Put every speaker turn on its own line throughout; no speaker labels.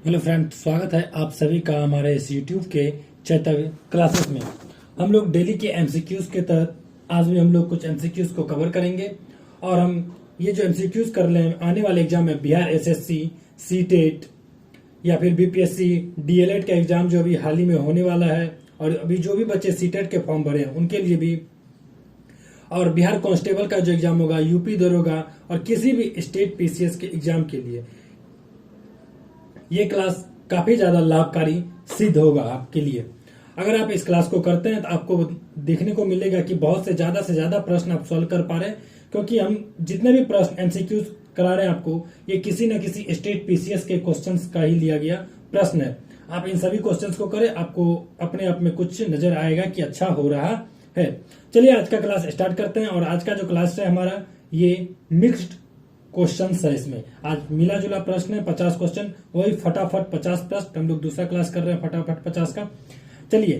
Hello friend, स्वागत है आप सभी का हमारे इस यूट्यूब के चैतन्य क्लासेस में। हम लोग डेली के एमसीक्यूज के तहत आज भी हम लोग कुछ एमसीक्यूज को कवर करेंगे। और हम ये जो एमसीक्यूज कर रहे हैं आने वाले एग्जाम में बिहार एसएससी, सीटेट या फिर बीपीएससी, डीएलएड का एग्जाम जो अभी हाल ही में होने वाला है, और अभी जो भी बच्चे सीटेट के फॉर्म भरे हैं उनके लिए भी, और बिहार कांस्टेबल का जो एग्जाम होगा, यूपी दरोगा और किसी भी स्टेट पीसीएस के एग्जाम के लिए ये क्लास काफी ज्यादा लाभकारी सिद्ध होगा आपके लिए। अगर आप इस क्लास को करते हैं तो आपको देखने को मिलेगा कि बहुत से ज्यादा प्रश्न आप सॉल्व कर पा रहे हैं, क्योंकि हम जितने भी प्रश्न एमसीक्यूज करा रहे हैं आपको, ये किसी न किसी स्टेट पीसीएस के क्वेश्चंस का ही लिया गया प्रश्न है। आप इन सभी क्वेश्चंस को करें, आपको अपने आप में कुछ नजर आएगा कि अच्छा हो रहा है। चलिए आज का क्लास स्टार्ट करते हैं। और आज का जो क्लास है हमारा, ये मिक्स्ड क्वेश्चंस है। इसमें आज मिला जुला प्रश्न है, 50 क्वेश्चन, वही फटाफट 50 प्रश्न। हम लोग दूसरा क्लास कर रहे हैं फटाफट 50 का। चलिए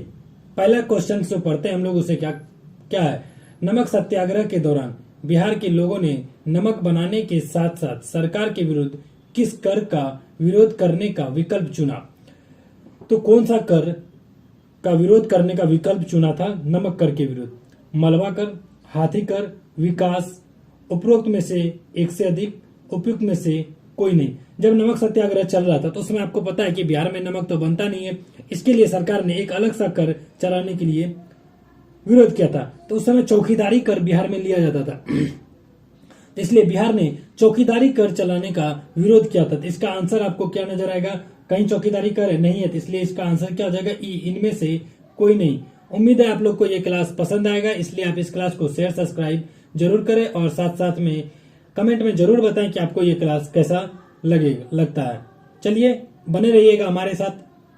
पहला क्वेश्चन जो पढ़ते हैं हम लोग, उसे क्या है। नमक सत्याग्रह के दौरान बिहार के लोगों ने नमक बनाने के साथ साथ सरकार के विरुद्ध किस कर का विरोध करने का विकल्प चुना। तो कौन सा कर का विरोध करने का विकल्प चुना था नमक कर के विरुद्ध? मलबा कर, हाथी कर, विकास, उपरोक्त में से एक से अधिक, उपयुक्त में से कोई नहीं। जब नमक सत्याग्रह चल रहा था तो उसमें आपको पता है कि बिहार में नमक तो बनता नहीं है, इसके लिए सरकार ने एक अलग सा कर चलाने के लिए विरोध किया था। तो उस समय चौकीदारी कर बिहार में लिया जाता था, इसलिए बिहार ने चौकीदारी कर चलाने का विरोध किया था। तो इसका आंसर आपको क्या नजर आएगा? कहीं चौकीदारी कर नहीं है, तो इसलिए इसका आंसर क्या हो जाएगा? ई, इनमें से कोई नहीं। उम्मीद है आप लोग को ये क्लास पसंद आएगा, इसलिए आप इस क्लास को शेयर सब्सक्राइब जरूर करें और साथ साथ में कमेंट में जरूर बताएं कि आपको ये क्लास कैसा लगता है। चलिए बने रहिएगा हमारे साथ,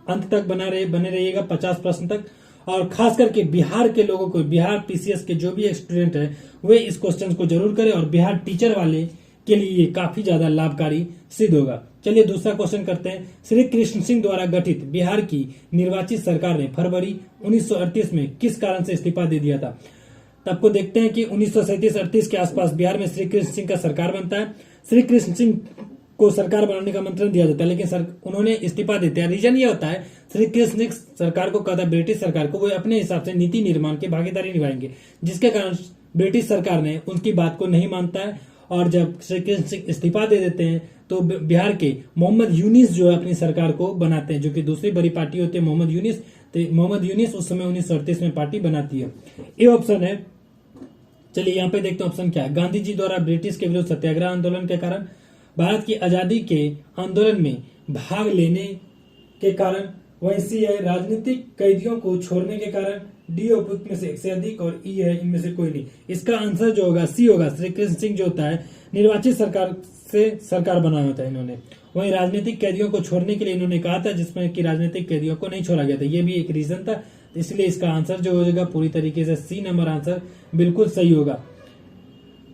अंत तक बने रहिएगा 50 प्रश्न तक। और खास करके बिहार के लोगों को, बिहार पीसीएस के जो भी स्टूडेंट है वे इस क्वेश्चन को जरूर करें, और बिहार टीचर वाले के लिए ये काफी ज्यादा लाभकारी सिद्ध होगा। चलिए दूसरा क्वेश्चन करते हैं। श्री कृष्ण सिंह द्वारा गठित बिहार की निर्वाचित सरकार ने फरवरी 1938 में किस कारण से इस्तीफा दे दिया था? तो आपको देखते हैं कि 1937-38 के आसपास बिहार में श्री कृष्ण सिंह का सरकार बनता है। श्री कृष्ण सिंह को सरकार बनाने का मंत्रण दिया जाता है, लेकिन उन्होंने इस्तीफा देते हैं। रीजन ये होता है, श्री कृष्ण सिंह सरकार को कहता है, ब्रिटिश सरकार को, वो अपने हिसाब से नीति निर्माण की भागीदारी निभाएंगे, जिसके कारण ब्रिटिश सरकार ने उनकी बात को नहीं मानता है। और जब श्री कृष्ण सिंह इस्तीफा दे देते हैं तो बिहार के मोहम्मद यूनिस जो है अपनी सरकार को बनाते हैं, जो कि दूसरी बड़ी पार्टी होती है मोहम्मद यूनिस। तो मोहम्मद यूनिस उस समय 1938 में पार्टी बनाती है। ये ऑप्शन है। चलिए यहाँ पे देखते हैं ऑप्शन क्या है। गांधी जी द्वारा ब्रिटिश के विरुद्ध सत्याग्रह आंदोलन के कारण, भारत की आजादी के आंदोलन में भाग लेने के कारण, वहीं सी है राजनीतिक कैदियों को छोड़ने के कारण, डी उपयुक्त में से एक से अधिक, और ई है इनमें से कोई नहीं। इसका आंसर जो होगा सी होगा। श्री कृष्ण सिंह जो होता है निर्वाचित सरकार से सरकार बनाया होता है इन्होंने, वहीं राजनीतिक कैदियों को छोड़ने के लिए इन्होंने कहा था, जिसमें कि राजनीतिक कैदियों को नहीं छोड़ा गया था। ये भी एक रीजन था, इसलिए इसका आंसर जो हो जाएगा पूरी तरीके से सी नंबर आंसर बिल्कुल सही होगा।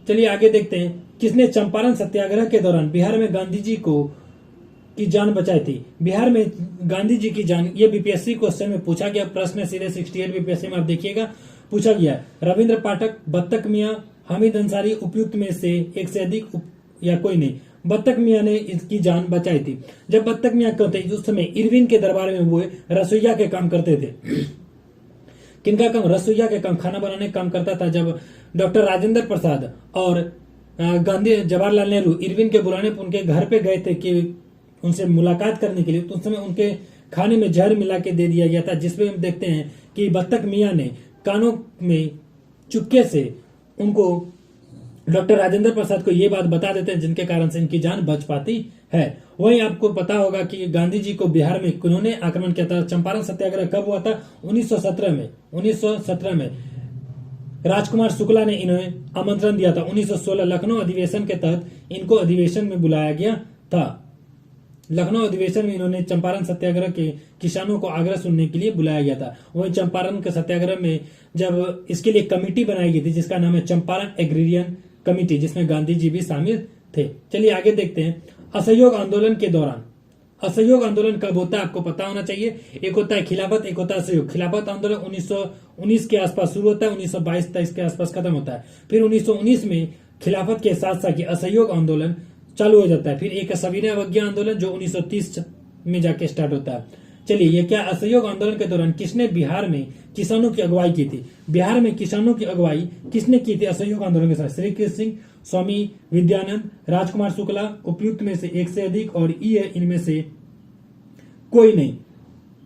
चलिए आगे देखते हैं। किसने चंपारण सत्याग्रह के दौरान बिहार में गांधी जी की जान बचाई थी? बिहार में गांधी जी की जान, ये बीपीएससी क्वेश्चन में पूछा गया प्रश्न है, सीधे 68 बीपीएससी में आप देखिएगा पूछा गया। रविंद्र पाठक, बत्तख मियां, हामिद अंसारी, उपयुक्त में से एक से अधिक या कोई नहीं। बत्तख मियां ने इसकी जान बचाई थी। जब बत्तख मियां कहते उस समय इरविन के दरबार में वो रसोईया के काम करते थे। किनका काम? रसोईया के काम, खाना बनाने का काम करता था। जब डॉक्टर राजेंद्र प्रसाद और गांधी जवाहरलाल नेहरू इरविन के बुलाने पर उनके घर पे गए थे कि उनसे मुलाकात करने के लिए, तो उस समय उनके खाने में जहर मिला के दे दिया गया था, जिसमें हम देखते हैं कि बत्तख मियां ने कानों में चुपके से उनको, डॉक्टर राजेंद्र प्रसाद को ये बात बता देते हैं, जिनके कारण से इनकी जान बच पाती है। वहीं आपको पता होगा कि गांधी जी को बिहार में उन्होंने आक्रमण किया था। चंपारण सत्याग्रह कब हुआ था? 1917 में राजकुमार शुक्ला ने इन्हें आमंत्रण दिया था। 1916 लखनऊ अधिवेशन के तहत इनको अधिवेशन में बुलाया गया था। लखनऊ अधिवेशन में इन्होंने चंपारण सत्याग्रह के किसानों को आग्रह सुनने के लिए बुलाया गया था। वहीं चंपारण के सत्याग्रह में जब इसके लिए कमेटी बनाई गई थी, जिसका नाम है चंपारण एग्रीरियन कमेटी, जिसमें गांधी जी भी शामिल थे। चलिए आगे देखते हैं। असहयोग आंदोलन के दौरान, असहयोग आंदोलन कब होता है आपको पता होना चाहिए। एक होता है खिलाफत, एक होता है असहयोग। खिलाफत आंदोलन 1919 के आसपास शुरू होता है, 1922-23 के आसपास खत्म होता है। फिर 1919 में खिलाफत के साथ साथ असहयोग आंदोलन चालू हो जाता है। फिर एक सविनय अवज्ञा आंदोलन जो 1930 में जाके स्टार्ट होता है। चलिए, ये क्या असहयोग आंदोलन के दौरान किसने बिहार में किसानों की अगुवाई की थी? बिहार में किसानों की अगुवाई किसने की थी असहयोग आंदोलन के साथ? श्री कृष्ण सिंह, स्वामी विद्यानंद, राजकुमार शुक्ला, उपयुक्त में से एक से अधिक, और ई है इनमें से कोई नहीं।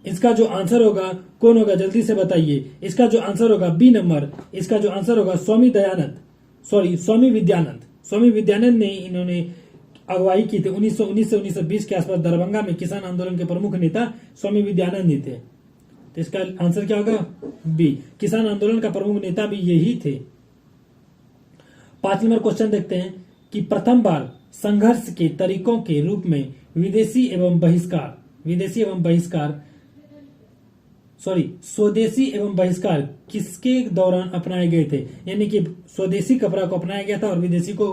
इसका जो आंसर होगा कौन होगा, जल्दी से बताइए। इसका जो आंसर होगा बी नंबर, इसका जो आंसर होगा स्वामी विद्यानंद। स्वामी विद्यानंद ने इन्होंने अगुवाई की थी 1919 से 1920 के आसपास। दरभंगा में किसान आंदोलन के प्रमुख नेता स्वामी विद्यानंद ही थे। तो इसका आंसर क्या होगा? बी। किसान आंदोलन का प्रमुख नेता भी यही थे। 5 नंबर क्वेश्चन देखते हैं कि प्रथम बार संघर्ष के तरीकों के रूप में स्वदेशी एवं बहिष्कार किसके दौरान अपनाए गए थे? यानी कि स्वदेशी कपड़ा को अपनाया गया था और विदेशी को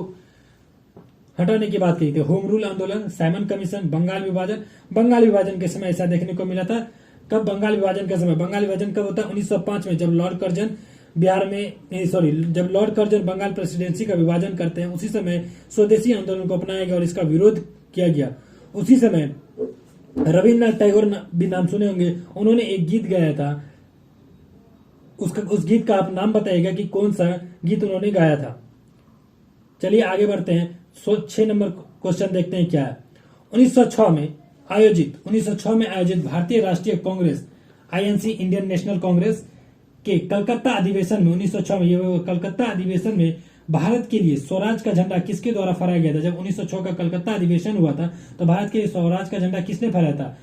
हटाने की बात कही थी। होम रूल आंदोलन, साइमन कमीशन, बंगाल विभाजन। बंगाल विभाजन के समय ऐसा देखने को मिला था। कब बंगाल विभाजन का समय? बंगाल विभाजन कब होता है? 1905 में, जब लॉर्ड कर्जन बंगाल प्रेसिडेंसी का विभाजन करते हैं, उसी समय स्वदेशी आंदोलन को अपनाया गया और इसका विरोध किया गया। उसी समय रविन्द्रनाथ टैगोर भी नाम सुने होंगे, उन्होंने एक गीत गाया था। उस गीत का आप नाम बताइएगा कि कौन सा गीत उन्होंने गाया था। चलिए आगे बढ़ते हैं। 6 नंबर क्वेश्चन देखते हैं क्या है। 1906 में आयोजित भारतीय राष्ट्रीय Congress INC, Indian national Congress के कलकत्ता अधिवेशन में 1906 में, ये कलकत्ता अधिवेशन में भारत के लिए स्वराज का झंडा किसके द्वारा फहराया गया था? जब 1906 का कलकत्ता अधिवेशन हुआ था तो भारत के लिए स्वराज का झंडा किसने फहराया था?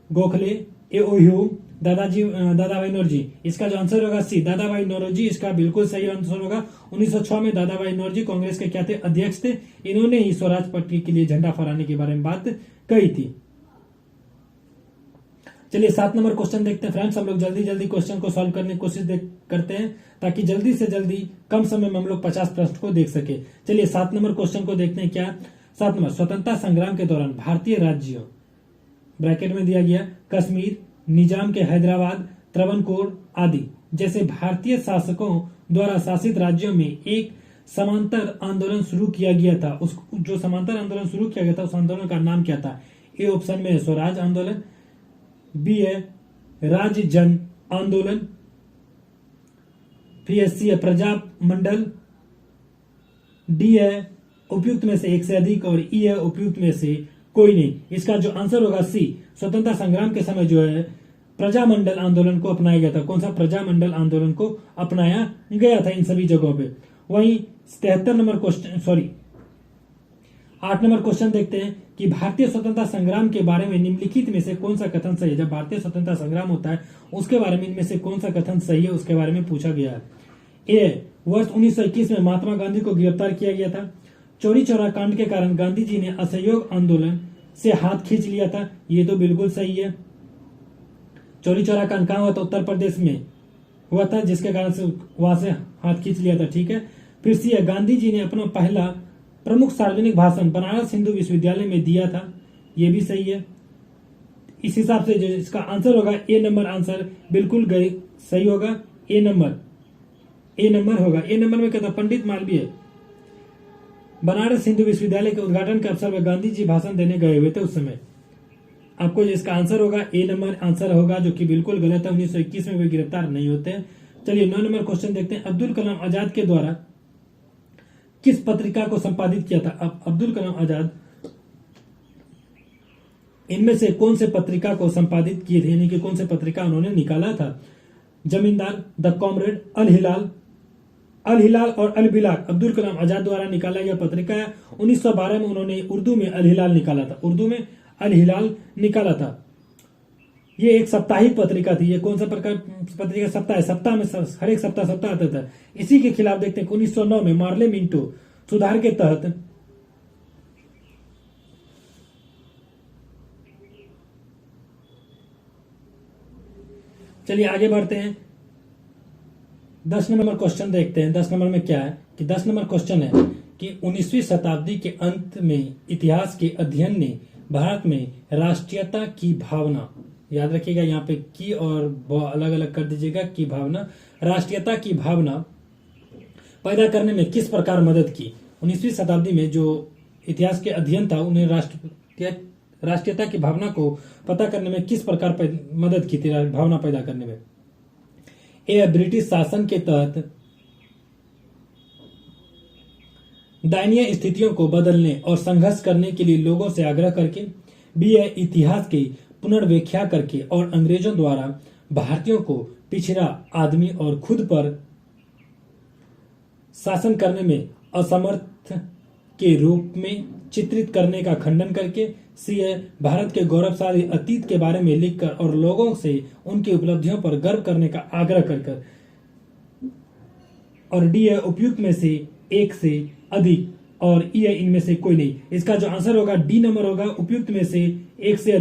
गोखले, एओ, दादाभाई नौरोजी। इसका जो आंसर होगा सी, दादाभाई नौरोजी। इसका बिल्कुल सही आंसर होगा। 1906 में दादाभाई नौरोजी कांग्रेस के क्या थे? अध्यक्ष थे। इन्होंने ही स्वराज पार्टी के लिए झंडा फहराने के बारे में बात कही थी। चलिए 7 नंबर क्वेश्चन देखते हैं फ्रेंड्स। हम लोग जल्दी जल्दी क्वेश्चन को सॉल्व करने की कोशिश करते हैं ताकि जल्दी से जल्दी कम समय में हम लोग 50 प्रश्न को देख सके। चलिए 7 नंबर क्वेश्चन को देखते हैं क्या। 7 नंबर, स्वतंत्रता संग्राम के दौरान भारतीय राज्यों, ब्रैकेट में दिया गया, कश्मीर, निजाम के हैदराबाद, त्रावणकोर आदि जैसे भारतीय शासकों द्वारा शासित राज्यों में एक समांतर आंदोलन शुरू किया गया था। उस जो समांतर आंदोलन शुरू किया गया था उस आंदोलन का नाम क्या था? ए ऑप्शन में है स्वराज आंदोलन, बी है राज्य जन आंदोलन, फिर सी है प्रजा मंडल, डी है उपयुक्त में से एक से अधिक, और ई है उपयुक्त में से कोई नहीं। इसका जो आंसर होगा सी, स्वतंत्रता संग्राम के समय जो है प्रजामंडल आंदोलन को अपनाया गया था। कौन सा? प्रजामंडल आंदोलन को अपनाया गया था इन सभी जगहों पे। वहीं 8 नंबर क्वेश्चन देखते हैं कि भारतीय स्वतंत्रता संग्राम के बारे में निम्नलिखित में से कौन सा कथन सही है? जब भारतीय स्वतंत्रता संग्राम होता है उसके बारे में इनमें से कौन सा कथन सही है उसके बारे में पूछा गया है। ए, वर्ष 1921 में महात्मा गांधी को गिरफ्तार किया गया था। चौरी चौरा कांड के कारण गांधी जी ने असहयोग आंदोलन से हाथ खींच लिया था। ये तो बिल्कुल सही है। चौरी चौरा कांड कहां हुआ था? उत्तर प्रदेश में हुआ था, जिसके कारण से वहां से हाथ खींच लिया था। ठीक है। फिर सी है, गांधी जी ने अपना पहला प्रमुख सार्वजनिक भाषण बनारस हिंदू विश्वविद्यालय में दिया था। ये भी सही है। इस हिसाब से जो इसका आंसर होगा ए नंबर आंसर बिल्कुल सही होगा। ए नंबर होगा। ए नंबर में कहता पंडित मालवीय बनारस हिंदू विश्वविद्यालय के उद्घाटन के अवसर पर गांधी जी भाषण देने गए हुए थे उस समय। आपको जिसका आंसर होगा ए नंबर आंसर होगा, जो कि बिल्कुल गलत है। 1921 में वे गिरफ्तार नहीं होते हैं। चलिए 9 नंबर क्वेश्चन देखते हैं। अब्दुल कलाम आजाद के द्वारा किस पत्रिका को संपादित किया था? अब अब्दुल कलाम आजाद इनमें से कौन से पत्रिका को संपादित किए थे, यानी कि कौन से पत्रिका उन्होंने निकाला था? जमींदार, द कॉमरेड, अल हिलाल और अल बिलाग अब्दुल कलाम आजाद द्वारा निकाला गया पत्रिका है। 1912 में उन्होंने उर्दू में अल हिलाल निकाला था। ये एक साप्ताहिक पत्रिका थी। ये कौन सा प्रकार पत्रिका? सप्ताह में हर एक सप्ताह आता था। इसी के खिलाफ देखते हैं 1909 में मार्ले मिंटो सुधार के तहत चलिए आगे बढ़ते हैं। 10 नंबर क्वेश्चन देखते हैं। 10 नंबर में क्या है कि 10 नंबर क्वेश्चन है कि 19वीं शताब्दी के अंत में इतिहास के अध्ययन ने भारत में राष्ट्रीयता की भावना, याद रखिएगा यहाँ पे की और अलग अलग कर दीजिएगा, की भावना, राष्ट्रीयता की भावना पैदा करने में किस प्रकार मदद की? 19वीं शताब्दी में जो इतिहास के अध्ययन था उन्हें राष्ट्रीयता की भावना को पता करने में किस प्रकार मदद की थी, भावना पैदा करने में? ए, ब्रिटिश शासन के तहत दयनीय स्थितियों को बदलने और संघर्ष करने के लिए लोगों से आग्रह करके। बी है, इतिहास की पुनर्व्याख्या करके और अंग्रेजों द्वारा भारतीयों को पिछड़ा आदमी और खुद पर शासन करने में असमर्थ के रूप में चित्रित करने का खंडन करके। सी है, भारत के गौरवशाली अतीत के बारे में लिखकर और लोगों से उनकी उपलब्धियों पर गर्व करने का आग्रह कर। और डी है, उपयुक्त में से एक से अधिक, और ई है, इनमें से कोई नहीं। इसका जो आंसर होगा डी नंबर होगा, उपयुक्त में से एक से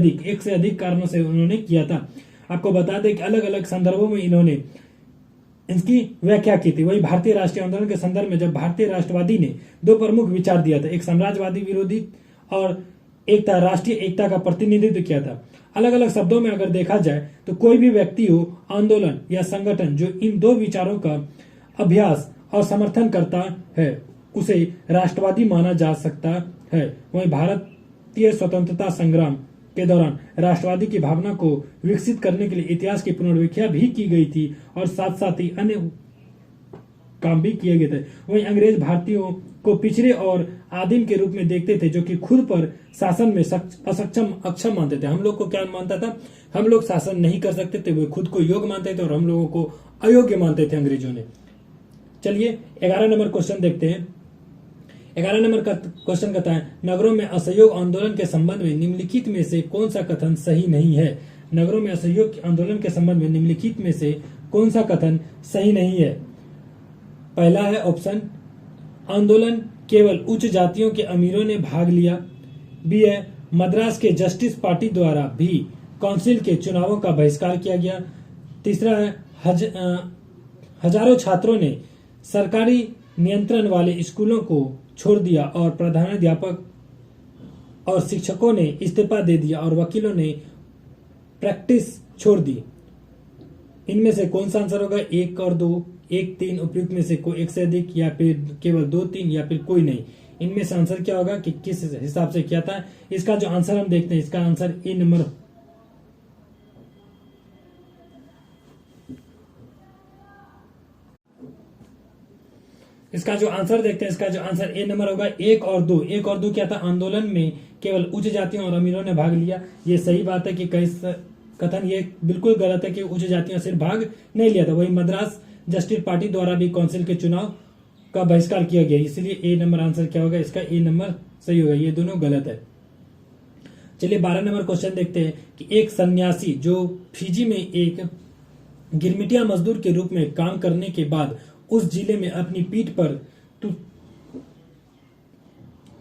अधिक कारणों से उन्होंने किया था। आपको बता दें कि अलग अलग संदर्भों में इन्होंने इसकी व्याख्या की थी। वही भारतीय राष्ट्रीय आंदोलन के संदर्भ में जब भारतीय राष्ट्रवादी ने दो प्रमुख विचार दिया था, एक साम्राज्यवादी विरोधी और एक था राष्ट्रीय एकता का प्रतिनिधित्व किया था। अलग अलग शब्दों में अगर देखा जाए तो कोई भी व्यक्ति हो, आंदोलन या संगठन जो इन दो विचारों का अभ्यास और समर्थन करता है उसे राष्ट्रवादी माना जा सकता है। वहीं भारतीय स्वतंत्रता संग्राम के दौरान राष्ट्रवादी की भावना को विकसित करने के लिए इतिहास की पुनर्व्याख्या भी की गई थी और साथ साथ ही अन्य काम भी किए गए थे। वहीं अंग्रेज भारतीयों को पिछड़े और आदिम के रूप में देखते थे, जो कि खुद पर शासन में अक्षम मानते थे। हम लोग को क्या मानता था? हम लोग शासन नहीं कर सकते थे, वे खुद को योग्य मानते थे और हम लोगों को अयोग्य मानते थे अंग्रेजों ने। चलिए 11 नंबर क्वेश्चन देखते हैं। 11 नंबर का क्वेश्चन कहता है, नगरों में असहयोग आंदोलन के संबंध में निम्नलिखित में से कौन सा कथन सही नहीं है? नगरों में असहयोग आंदोलन के संबंध में निम्नलिखित में से कौन सा कथन सही नहीं है? पहला है ऑप्शन, आंदोलन केवल उच्च जातियों के अमीरों ने भाग लिया। बी है, मद्रास के जस्टिस पार्टी द्वारा भी काउंसिल के चुनावों का बहिष्कार किया गया। तीसरा है, हजारों छात्रों ने सरकारी नियंत्रण वाले स्कूलों को छोड़ दिया और प्रधानाध्यापक और शिक्षकों ने इस्तीफा दे दिया और वकीलों ने प्रैक्टिस छोड़ दी। इनमें से कौन सा आंसर होगा? 1 और 2, 1, 3 उपयुक्त में से कोई एक से अधिक, या फिर केवल 2, 3, या फिर कोई नहीं। इनमें से आंसर क्या होगा कि किस हिसाब से किया था? इसका जो आंसर हम देखते हैं, इसका आंसर ए नंबर इसका जो आंसर देखते हैं, इसका जो आंसर ए नंबर होगा। 1 और 2, 1 और 2 क्या था? आंदोलन में केवल उच्च जातियों और अमीरों ने भाग लिया। ये सही बात है कि कई कथन ये बिल्कुल गलत है कि उच्च जातियों सिर्फ भाग नहीं लिया था। वही मद्रास जस्टिस पार्टी द्वारा भी काउंसिल के चुनाव का बहिष्कार किया गया, इसलिए ए नंबर आंसर क्या होगा? इसका ए नंबर सही होगा। ये दोनों गलत है। चलिए 12 नंबर क्वेश्चन देखते हैं कि एक सन्यासी जो फिजी में एक गिरमिटिया मजदूर के रूप में काम करने के बाद उस जिले में अपनी पीठ पर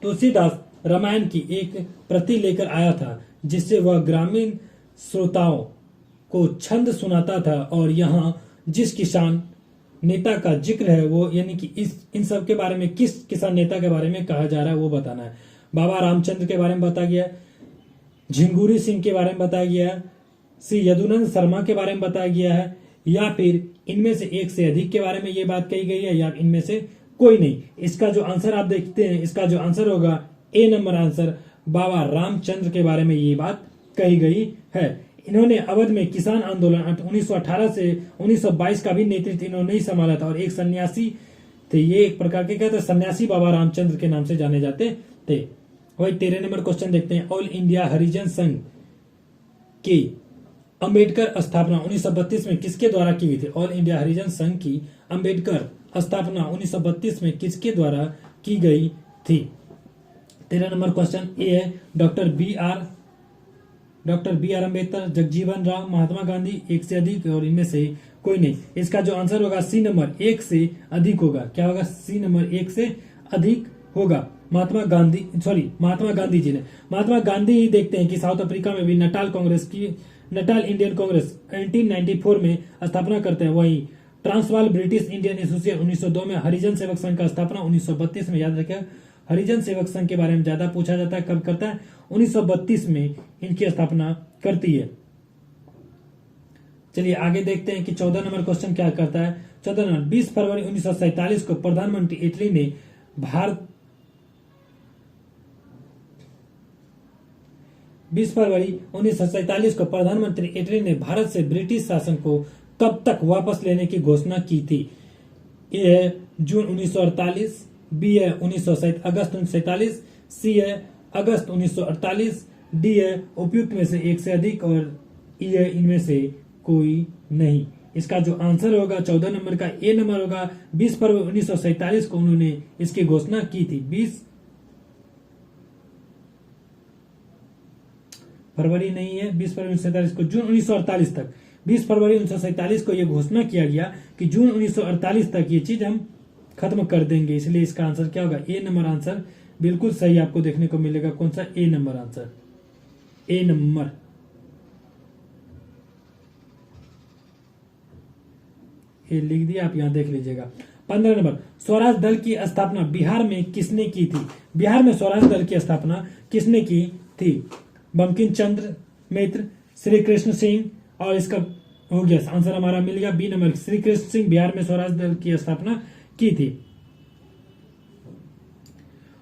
तुलसीदास रामायण की एक प्रति लेकर आया था, जिससे वह ग्रामीण श्रोताओं को छंद सुनाता था। और यहाँ जिस किसान नेता का जिक्र है वो यानी कि इन सब के बारे में किस किसान नेता के बारे में कहा जा रहा है वो बताना है। बाबा रामचंद्र के बारे में बताया गया, झिंगुरी सिंह के बारे में बताया गया, श्री यदुनंद शर्मा के बारे में बताया गया है, या फिर इनमें से एक से अधिक के बारे में ये बात कही गई है, या इनमें से कोई नहीं। इसका जो आंसर आप देखते हैं, इसका जो आंसर होगा ए नंबर आंसर, बाबा रामचंद्र के बारे में ये बात कही गई है। इन्होंने अवध में किसान आंदोलन 1918 से 1922 का भी नेतृत्व इन्होंने ही संभाला था और एक सन्यासी थे। ये एक प्रकार के क्या थे? सन्यासी बाबा रामचंद्र के नाम से जाने जाते थे। वही 13 नंबर क्वेश्चन देखते हैं। ऑल इंडिया हरिजन संघ की अंबेडकर स्थापना 1932 में किसके द्वारा की गई थी? ऑल इंडिया हरिजन संघ की अंबेडकर स्थापना 1932 में किसके द्वारा की गई थी? 13 नंबर क्वेश्चन ए है, doctor B R Ambedkar, Jagjivan Ram, Mahatma Gandhi, एक से अधिक, और इनमें से कोई नहीं। इसका जो आंसर होगा सी नंबर, एक से अधिक होगा। क्या होगा? सी नंबर, एक से अधिक होगा। महात्मा गांधी जी ने। महात्मा गांधी ही देखते हैं कि साउथ अफ्रीका में भी नटाल इंडियन कांग्रेस 1994 में स्थापना करते हैं। वहीं ट्रांसवाल ब्रिटिश इंडियन एसोसिएशन 1902 में, हरिजन सेवक संघ का स्थापना 1932 में। याद रखिए, हरिजन सेवक संघ के बारे में ज्यादा पूछा जाता है। कब करता है? 1932 में इनकी स्थापना करती है। चलिए आगे देखते हैं कि 14 नंबर क्वेश्चन क्या करता है। 14 नंबर, 20 फरवरी 1947 को प्रधानमंत्री इटली ने 20 फरवरी 1947 को प्रधानमंत्री एटली ने भारत से ब्रिटिश शासन को कब तक वापस लेने की घोषणा की थी? ए है जून 1948, बी है अगस्त 1947, सी है अगस्त 1948, डी है उपयुक्त में से एक से अधिक और ई है इनमें से कोई नहीं। इसका जो आंसर होगा 14 नंबर का ए नंबर होगा। 20 फरवरी 1947 को उन्होंने इसकी घोषणा की थी। 20 फरवरी नहीं है, 20 फरवरी 1947 को, जून 1948 तक। 20 फरवरी 1947 को यह घोषणा किया गया कि जून 1948 तक ये चीज हम खत्म कर देंगे, इसलिए इसका आंसर क्या होगा? ए नंबर आंसर बिल्कुल सही आपको देखने को मिलेगा। कौन सा? ए नंबर आंसर, ए नंबर। ये लिख दिया, आप यहां देख लीजिएगा। 15 नंबर, स्वराज दल की स्थापना बिहार में किसने की थी? बिहार में स्वराज दल की स्थापना किसने की थी? बंकिम चंद्र मित्र, श्री कृष्ण सिंह, और इसका हो गया आंसर हमारा मिल गया बी नंबर। श्री कृष्ण सिंह बिहार में स्वराज दल की स्थापना की थी।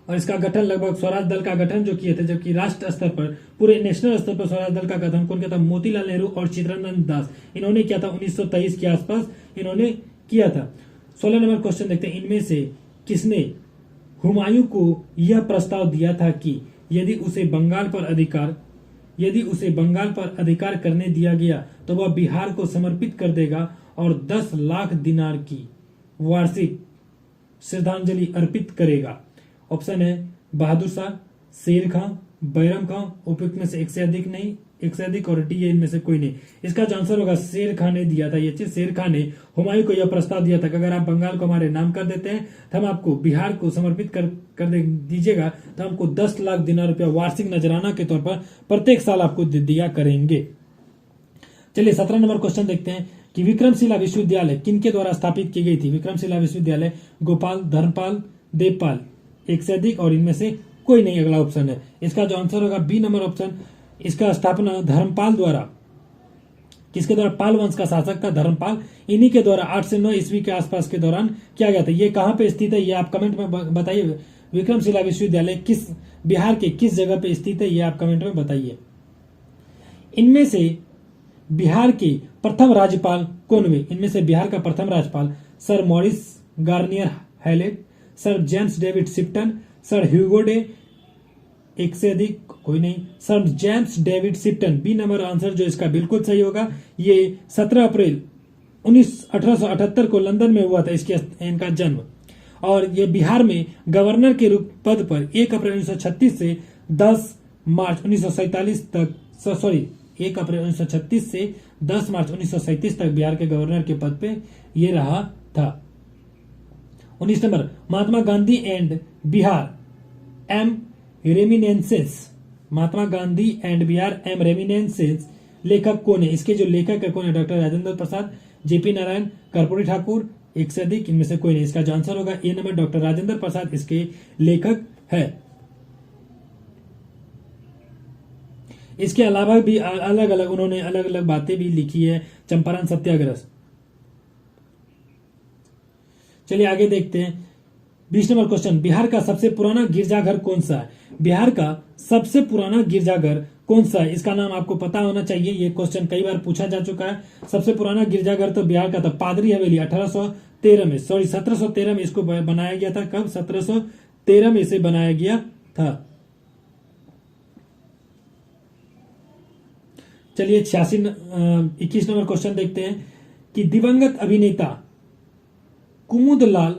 और इसका गठन लगभग स्वराज दल का गठन जो किए थे, जबकि राष्ट्र स्तर पर, पूरे नेशनल स्तर पर स्वराज दल का गठन कौन किया था? मोतीलाल नेहरू और चित्तरंजन दास, इन्होंने किया था। 1923 के आसपास इन्होंने किया था। 16 नंबर क्वेश्चन देखते हैं, इनमें से किसने हुमायूं को यह प्रस्ताव दिया था कि यदि उसे बंगाल पर अधिकार करने दिया गया तो वह बिहार को समर्पित कर देगा और 10 लाख दिनार की वार्षिक श्रद्धांजलि अर्पित करेगा? ऑप्शन है बहादुर शाह, शेर खां, बैरम खां, उपयुक्त में से एक से अधिक और डी है इनमें से कोई नहीं। इसका जो आंसर होगा शेर खां ने दिया था ये चीज। शेर खां ने हुमायूं को यह प्रस्ताव दिया था कि अगर आप बंगाल को हमारे नाम कर देते हैं तो हम आपको बिहार को समर्पित कर दीजिएगा तो हमको 10 लाख दिनार रुपया वार्षिक नजराना के तौर पर प्रत्येक साल आपको दिया करेंगे। चलिए 17 नंबर क्वेश्चन देखते हैं कि विक्रमशिला विश्वविद्यालय किनके द्वारा स्थापित की गई थी? विक्रमशिला विश्वविद्यालय गोपाल, धर्मपाल, देवपाल, एक से अधिक और इनमें से कोई नहीं। अगला ऑप्शन है, इसका जो आंसर होगा बी नंबर ऑप्शन। इसका स्थापना धर्मपाल द्वारा, किसके द्वारा? पाल वंश का शासक था धर्मपाल, इन्हीं के द्वारा 8 से 9 ईस्वी के आसपास के दौरान किया गया था। ये कहां पे स्थित है ये आप कमेंट में बताइए। विक्रमशिला विश्वविद्यालय किस बिहार के किस जगह पे स्थित है ये आप कमेंट में बताइए। इनमें से बिहार के प्रथम राज्यपाल कौन हुए? इनमें से बिहार का प्रथम राज्यपाल Sir Maurice Garnier Hallett, Sir James David Shipton, Sir Hugo Day, एक से अधिक कोई नहीं, Sir James David Shipton. B number answer जो इसका बिल्कुल सही होगा। ये 17 अप्रैल 1878 को लंदन में हुआ था इनका जन्म। और ये बिहार में गवर्नर के रूप पद पर 1 अप्रैल 1936 से 10 मार्च 1947 तक 1 अप्रैल 1936 से 10 मार्च 1937 तक बिहार के गवर्नर के पद पे ये रहा था। 19 number, Mahatma Gandhi and Bihar some reminiscences, Mahatma Gandhi and Bihar some reminiscences लेखक कौन है? इसके जो लेखक है कौन है? डॉक्टर राजेंद्र प्रसाद, जेपी नारायण, कर्पूरी ठाकुर, एक से अधिक, इनमें से कोई नहीं। इसका जो आंसर होगा ए नंबर, डॉक्टर राजेंद्र प्रसाद इसके लेखक है। इसके अलावा भी उन्होंने अलग अलग बातें भी लिखी है। चंपारण सत्याग्रह। चलिए आगे देखते हैं 20 नंबर क्वेश्चन, बिहार का सबसे पुराना गिरजाघर कौन सा है? बिहार का सबसे पुराना गिरजाघर कौन सा है? इसका नाम आपको पता होना चाहिए। ये क्वेश्चन कई बार पूछा जा चुका है। सबसे पुराना गिरजाघर तो बिहार का था पादरी हवेली, 1713 में इसको बनाया गया था। कब? 1713 में इसे बनाया गया था। चलिए 21 नंबर क्वेश्चन देखते हैं कि दिवंगत अभिनेता कुमुदलाल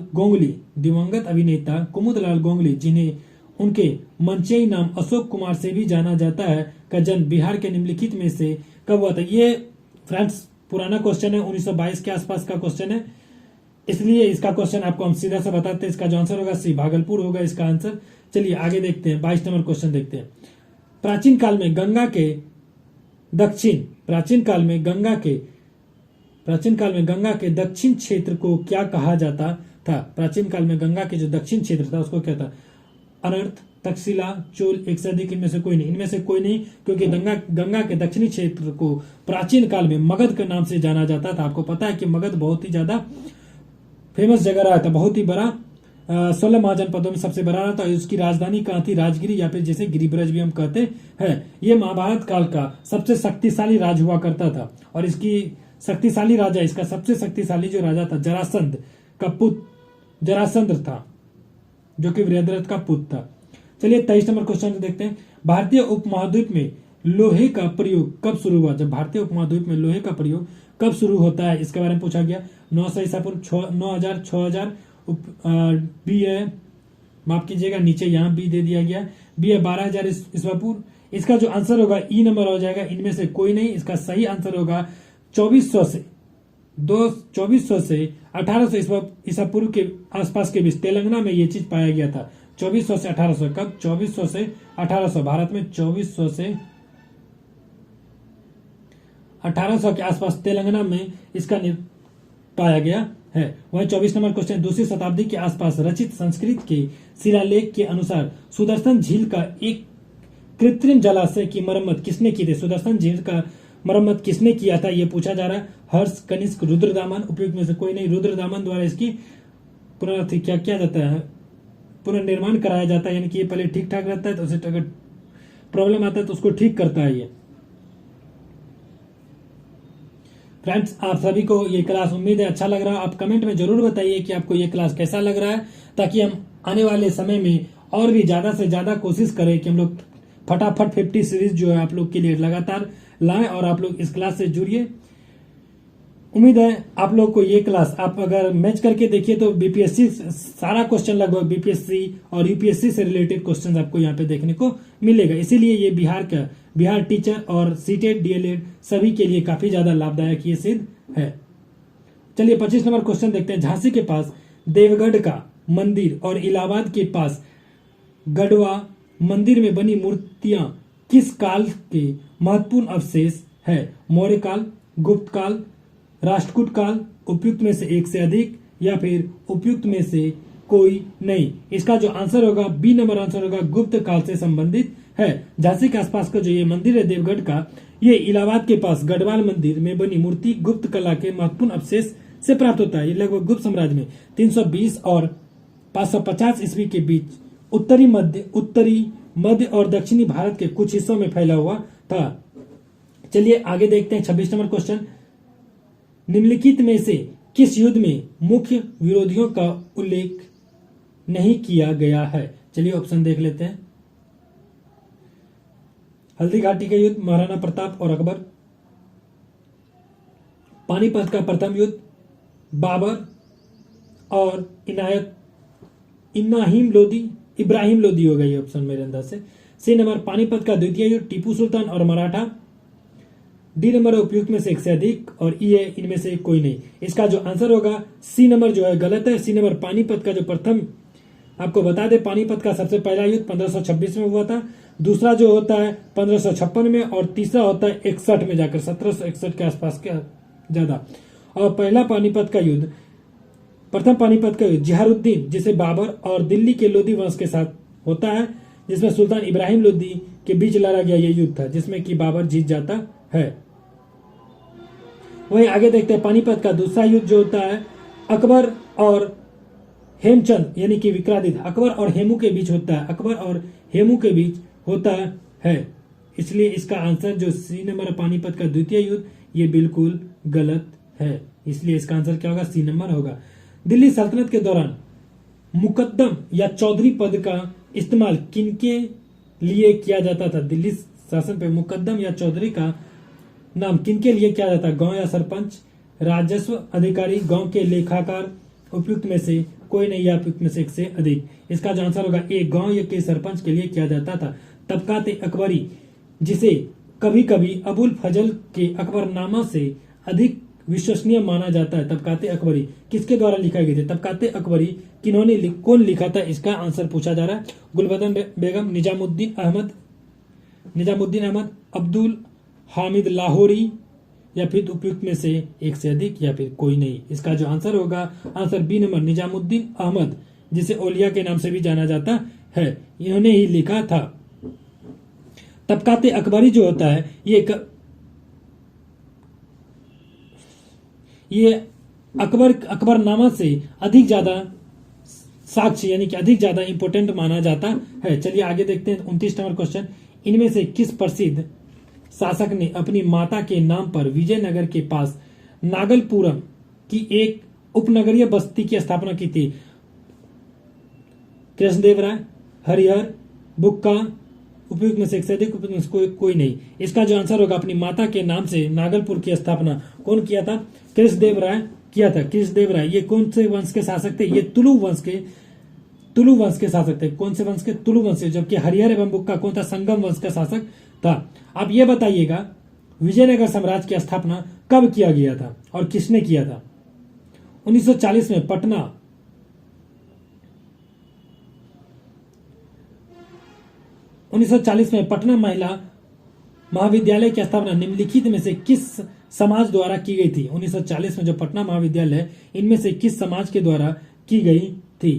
गोंगली, जिन्हें उनके मंचई नाम अशोक कुमार से भी जाना जाता है, का जन्म बिहार के निम्नलिखित में से कब हुआ था? ये फ्रेंड्स पुराना क्वेश्चन है, 1922 के आसपास का क्वेश्चन है, इसलिए इसका क्वेश्चन आपको हम सीधा सा बताते हैं। इसका जो आंसर होगा सी, भागलपुर होगा इसका आंसर। चलिए आगे देखते हैं 22 नंबर क्वेश्चन देखते हैं। प्राचीन काल में गंगा के दक्षिण क्षेत्र को क्या कहा जाता था? प्राचीन काल में गंगा के जो दक्षिण क्षेत्र था उसको क्या था? अनर्थ, तक्षशिला, चोल, एक से अधिक, इनमें से कोई नहीं, क्योंकि गंगा के दक्षिणी क्षेत्र को प्राचीन काल में मगध के नाम से जाना जाता था। आपको पता है कि मगध बहुत ही ज्यादा फेमस जगह रहा था, बहुत ही बड़ा 16 महाजनपदों में सबसे बड़ा था। उसकी राजधानी कहाँ थी? राजगिरी, या फिर जिसे गिरिब्रज भी हम कहते हैं। ये महाभारत काल का सबसे शक्तिशाली राज हुआ करता था, और इसकी शक्तिशाली राजा, इसका सबसे शक्तिशाली जो राजा था जरासंध का पुत्र जरासंध था, जो कि बृहद्रथ का पुत्र था। चलिए 23 नंबर क्वेश्चन देखते हैं। भारतीय उपमहाद्वीप में लोहे का प्रयोग कब शुरू हुआ? जब भारतीय उपमहाद्वीप में लोहे का प्रयोग कब शुरू होता है, इसके बारे में पूछा गया। 900 ईसा पूर्व, 9000, 6000, बी है, माफ कीजिएगा नीचे यहाँ बी दे दिया गया, बी है 12000 ईसा पूर्व। इसका जो आंसर होगा ई नंबर हो जाएगा, इनमें से कोई नहीं। इसका सही आंसर होगा 2400 से 1800 ईसा पूर्व के आसपास के बीच तेलंगाना में ये चीज पाया गया था। 2400 से 1800, कब? 2400 से 1800, भारत में 2400 से 1800 के आसपास तेलंगाना में इसका पाया गया है। वहीं 24 नंबर क्वेश्चन, दूसरी शताब्दी के आसपास रचित संस्कृत के शिलालेख के अनुसार सुदर्शन झील का एक कृत्रिम जलाशय की मरम्मत किसने की थी? सुदर्शन झील का मरम्मत किसने किया था, यह पूछा जा रहा है। हर्ष, कनिष्क, रुद्रदामन, उपयुक्त में से कोई नहीं। रुद्रदामन द्वारा इसकी क्या किया जाता है? पुनर्निर्माण कराया जाता है, यानी कि ये पहले ठीक ठाक रहता है तो उसे अगर प्रॉब्लम आता है तो उसको ठीक करता है ये। फ्रेंड्स, आप सभी को ये क्लास उम्मीद है अच्छा लग रहा है। आप कमेंट में जरूर बताइए कि आपको ये क्लास कैसा लग रहा है, ताकि हम आने वाले समय में और भी ज्यादा से ज्यादा कोशिश करें कि हम लोग फटाफट 50 सीरीज जो है आप लोग के लिए लगातार लाएं, और आप लोग इस क्लास से जुड़िए। उम्मीद है आप लोग को ये क्लास, आप अगर मैच करके देखिए तो बीपीएससी सारा क्वेश्चन लगभग बीपीएससी और यूपीएससी से रिलेटेड क्वेश्चन आपको यहाँ पे देखने को मिलेगा। इसीलिए ये बिहार टीचर और सीटेट डीएलएड सभी के लिए काफी ज्यादा लाभदायक ये सिद्ध है। चलिए 25 नंबर क्वेश्चन देखते हैं। झांसी के पास देवगढ़ का मंदिर और इलाहाबाद के पास गढ़वा मंदिर में बनी मूर्तियां किस काल के महत्वपूर्ण अवशेष है? मौर्य काल, गुप्त काल, राष्ट्रकूट काल, उपयुक्त में से एक से अधिक, या फिर उपयुक्त में से कोई नहीं। इसका जो आंसर होगा बी नंबर आंसर होगा, गुप्त काल से संबंधित है। झांसी के आसपास का जो ये मंदिर है देवगढ़ का, ये इलाहाबाद के पास गढ़वाल मंदिर में बनी मूर्ति गुप्त कला के महत्वपूर्ण अवशेष से प्राप्त होता है। ये लगभग गुप्त साम्राज्य में 320 और 550 ईस्वी के बीच उत्तरी मध्य और दक्षिणी भारत के कुछ हिस्सों में फैला हुआ था। चलिए आगे देखते हैं 26 नंबर क्वेश्चन। निम्नलिखित में से किस युद्ध में मुख्य विरोधियों का उल्लेख नहीं किया गया है? चलिए ऑप्शन देख लेते हैं। हल्दी घाटी का युद्ध, महाराणा प्रताप और अकबर, पानीपत का प्रथम युद्ध, बाबर और इब्राहिम लोदी हो गई ऑप्शन मेरे अंदर से। सी नंबर पानीपत का द्वितीय युद्ध, टीपू सुल्तान और मराठा। डी नंबर उपयुक्त में से एक से अधिक, और ई है इनमें से कोई नहीं। इसका जो आंसर होगा सी नंबर जो है गलत है। सी नंबर पानीपत का जो प्रथम, आपको बता दे, पानीपत का सबसे पहला युद्ध 1526 में हुआ था, दूसरा जो होता है 1556 में, और तीसरा होता है 61 में जाकर 1761 के आसपास के ज्यादा। और पहला पानीपत का युद्ध, प्रथम पानीपत का युद्ध जिहारुद्दीन, जिसे बाबर और दिल्ली के लोदी वंश के साथ होता है, जिसमें सुल्तान इब्राहिम लोदी के बीच लड़ा गया यह युद्ध था, जिसमें कि बाबर जीत जाता है। वहीं आगे देखते हैं पानीपत का दूसरा युद्ध जो होता है अकबर और हेमचंद यानी कि विक्रादित्य, अकबर और हेमू के बीच होता है, अकबर और हेमू के बीच होता है। इसलिए इसका आंसर जो सी नंबर पानीपत का द्वितीय युद्ध, ये बिल्कुल गलत है। इसलिए इसका आंसर क्या होगा? सी नंबर होगा। दिल्ली सल्तनत के दौरान मुकद्दम या चौधरी पद का इस्तेमाल किनके लिए किया जाता था? दिल्ली शासन पे मुकद्दम या चौधरी का नाम किनके लिए किया जाता है? गांव या सरपंच, राजस्व अधिकारी, गांव के लेखाकार, उपयुक्त में से कोई नहीं या उपयुक्त में से एक से अधिक। इसका जो आंसर होगा ए, गांव के सरपंच के लिए किया जाता था। तबकात अकबरी, जिसे कभी कभी अबुल फजल के अकबरनामा से अधिक विश्वसनीय माना जाता है। तबकात अकबरी किसके द्वारा लिखा गया था? तबकात अकबरी कौन लिखा था? इसका आंसर पूछा जा रहा है। गुलबदन बेगम, निजामुद्दीन अहमद, अब्दुल हामिद लाहौरी, या फिर उपयुक्त में से एक से अधिक, या फिर कोई नहीं। इसका जो आंसर होगा answer B number Nizamuddin Ahmad, जिसे ओलिया के नाम से भी जाना जाता है, इन्होंने ही लिखा था। तबकात अकबरी जो होता है ये अकबरनामा से अधिक ज्यादा साक्ष्य यानी कि अधिक ज्यादा इंपोर्टेंट माना जाता है। चलिए आगे देखते हैं 29 नंबर क्वेश्चन। इनमें से किस प्रसिद्ध शासक ने अपनी माता के नाम पर विजयनगर के पास नागलपुरम की एक उपनगरीय बस्ती की स्थापना की थी? कृष्णदेवराय, हरिहर, बुक्का, उपयुक्त में से एक से अधिक, उपयुक्त में से कोई नहीं। इसका जो आंसर होगा, अपनी माता के नाम से नागलपुर की स्थापना कौन किया था? कृष्णदेवराय किया था। कृष्णदेवराय ये कौन से वंश के शासक थे? ये तुलु वंश के शासक थे। कौन से वंश के? तुलु वंश के। जबकि हरिहर एवं बुक्का कौन था? संगम वंश का शासक था। अब ये बताइएगा विजयनगर साम्राज्य की स्थापना कब किया गया था और किसने किया था? 1940 में पटना 1940 में पटना महिला महाविद्यालय की स्थापना निम्नलिखित में से किस समाज द्वारा की गई थी? 1940 में जो पटना महाविद्यालय है, इनमें से किस समाज के द्वारा की गई थी?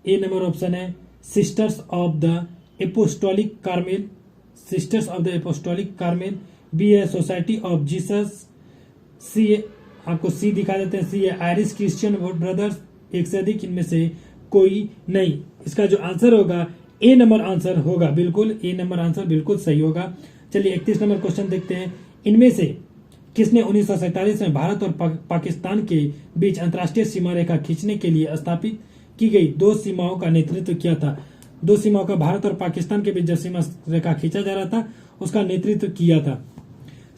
ए नंबर ऑप्शन है Sisters of the Apostolic Carmel, Sisters of the Apostolic Carmel. B है सोसाइटी ऑफ जीसस। सी आपको सी दिखा देते हैं, सी है आयरिश क्रिश्चियन ब्रदर्स। एक से अधिक, इनमें से कोई नहीं। इसका जो आंसर होगा ए नंबर आंसर होगा, बिल्कुल ए नंबर आंसर बिल्कुल सही होगा। चलिए 31 नंबर क्वेश्चन देखते हैं। इनमें से किसने 1947 में भारत और पाकिस्तान के बीच अंतर्राष्ट्रीय सीमा रेखा खींचने के लिए स्थापित की गई दो सीमाओं का नेतृत्व किया था? दो सीमाओं का, भारत और पाकिस्तान के बीच जब सीमा रेखा खींचा जा रहा था, उसका नेतृत्व किया था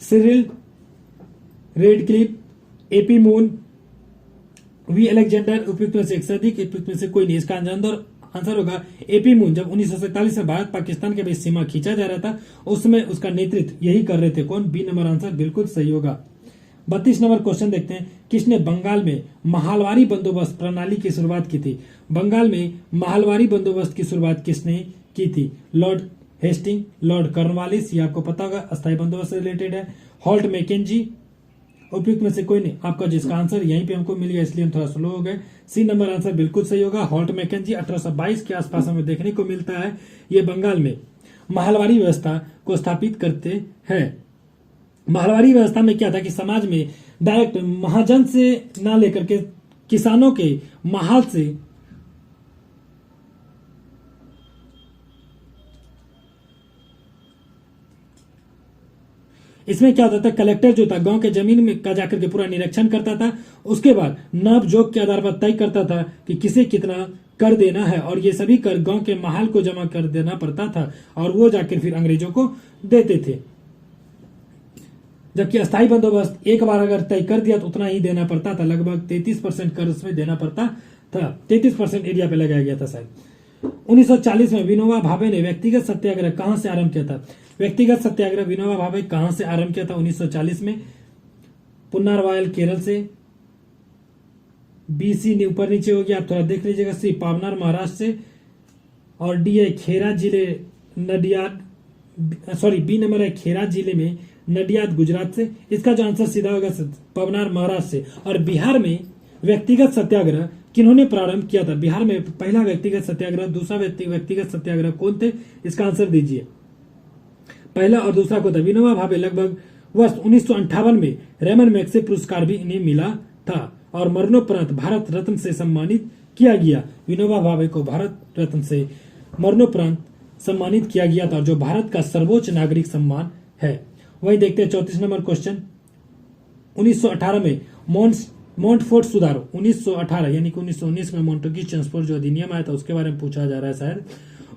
Cyril Radcliffe, AP Moon, V Alexander. उपयुक्त में से एक से अधिक, उपयुक्त में से कोई नहीं। इसका आंसर होगा एपी मून। जब 1947 में भारत पाकिस्तान के बीच सीमा खींचा जा रहा था, उस समय उसका नेतृत्व यही कर रहे थे। कौन? बी नंबर आंसर बिल्कुल सही होगा। 32 नंबर क्वेश्चन देखते हैं। किसने बंगाल में महालवारी बंदोबस्त प्रणाली की शुरुआत की थी? बंगाल में महालवारी बंदोबस्त की शुरुआत किसने की थी? लॉर्ड हेस्टिंग, लॉर्ड कॉर्नवालिस, ये आपको पता होगा, अस्थायी बंदोबस्त से रिलेटेड है। Holt Mackenzie. उपयुक्त में से कोई नहीं। आपका जिसका आंसर यहीं पे हमको मिल गया, इसलिए हम थोड़ा स्लो हो गए। सी नंबर आंसर बिल्कुल सही होगा। हॉल्ट मैकेंजी 1822 के आसपास हमें देखने को मिलता है। ये बंगाल में महलवारी व्यवस्था को स्थापित करते हैं। महलवारी व्यवस्था में क्या था कि समाज में डायरेक्ट महाजन से ना लेकर के किसानों के महाल से इसमें क्या होता था, कलेक्टर जो था गांव के जमीन में का जाकर के पूरा निरीक्षण करता था। उसके बाद नाप जोक के आधार पर तय करता था कि किसे कितना कर देना है, और ये सभी कर गांव के महाल को जमा कर देना पड़ता था, और वो जाकर फिर अंग्रेजों को देते थे। जबकि अस्थायी बंदोबस्त एक बार अगर तय कर दिया तो उतना ही देना पड़ता था। लगभग 33% कर उसमें देना पड़ता था। 33% एरिया पे लगाया गया था शायद। 1940 में विनोबा भावे ने व्यक्तिगत सत्याग्रह कहां से आरंभ किया था? व्यक्तिगत सत्याग्रह विनोबा भावे कहां से आरंभ किया था? 1940 में पुन्नारवायल केरल से। बीसी ने ऊपर नीचे हो गया, आप थोड़ा देख लीजिएगा। सी पावनार महाराष्ट्र से, और डी है खेरा जिले नडियाद, सॉरी बी नंबर है खेरा जिले में नडियाद गुजरात से। इसका जो आंसर सीधा होगा पवनार महाराष्ट्र से। और बिहार में व्यक्तिगत सत्याग्रह किन्होंने प्रारंभ किया था? बिहार में पहला व्यक्तिगत सत्याग्रह, दूसरा व्यक्तिगत सत्याग्रह कौन थे? इसका आंसर दीजिए। पहला और दूसरा को था विनोबा भावे। लगभग वर्ष 1958 में रेमन मैग्सेसे पुरस्कार भी इन्हें मिला था, और मरणोपरांत भारत रत्न से सम्मानित किया गया। विनोबा भावे को भारत रत्न से मरणोपरांत सम्मानित किया गया था, जो भारत का सर्वोच्च नागरिक सम्मान है। वही देखते हैं 34 नंबर क्वेश्चन। 1918 में मोंटफोर्ट सुधारो, 1918 यानी कि 1919 में मोंटेग्यू चेम्सफोर्ड जो अधिनियम आया था उसके बारे में पूछा जा रहा है शायद।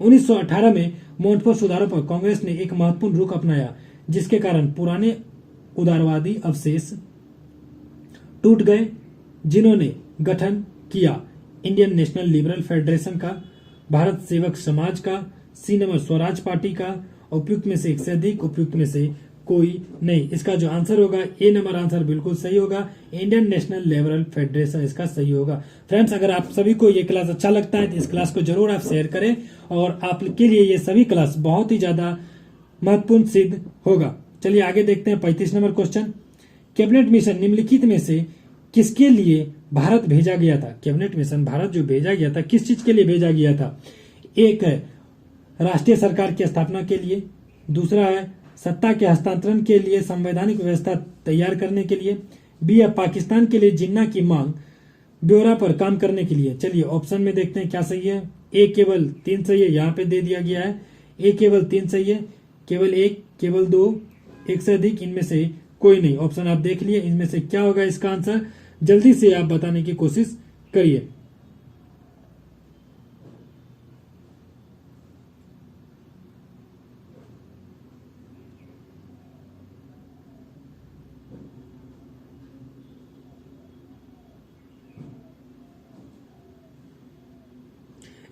1918 में मोंटफोर्ट सुधारों पर कांग्रेस ने एक महत्वपूर्ण रुख अपनाया, जिसके कारण पुराने उदारवादी अवशेष टूट गए, जिन्होंने गठन किया इंडियन नेशनल लिबरल फेडरेशन का, भारत सेवक समाज का, सी नंबर स्वराज पार्टी का। उपयुक्त में से एक से अधिक, उपयुक्त में से कोई नहीं। इसका जो आंसर होगा ए नंबर आंसर बिल्कुल सही होगा। इंडियन नेशनल लिबरल फेडरेशन इसका सही होगा। फ्रेंड्स, अगर आप सभी को ये क्लास अच्छा लगता है तो इस क्लास को जरूर आप शेयर करें, और आपके लिए ये सभी क्लास बहुत ही ज्यादा महत्वपूर्ण सिद्ध होगा। चलिए आगे देखते हैं 35 नंबर क्वेश्चन। कैबिनेट मिशन निम्नलिखित में से किसके लिए भारत भेजा गया था? कैबिनेट मिशन भारत जो भेजा गया था, किस चीज के लिए भेजा गया था? एक है राष्ट्रीय सरकार की स्थापना के लिए, दूसरा है सत्ता के हस्तांतरण के लिए संवैधानिक व्यवस्था तैयार करने के लिए, बी है पाकिस्तान के लिए जिन्ना की मांग ब्यौरा पर काम करने के लिए। चलिए ऑप्शन में देखते हैं क्या सही है। ए केवल 3 सही है, यहाँ पे दे दिया गया है ए केवल 3 सही है, केवल 1, केवल 2, 1 से अधिक, इनमें से कोई नहीं। ऑप्शन आप देख लिए, इनमें से क्या होगा इसका आंसर, जल्दी से आप बताने की कोशिश करिए।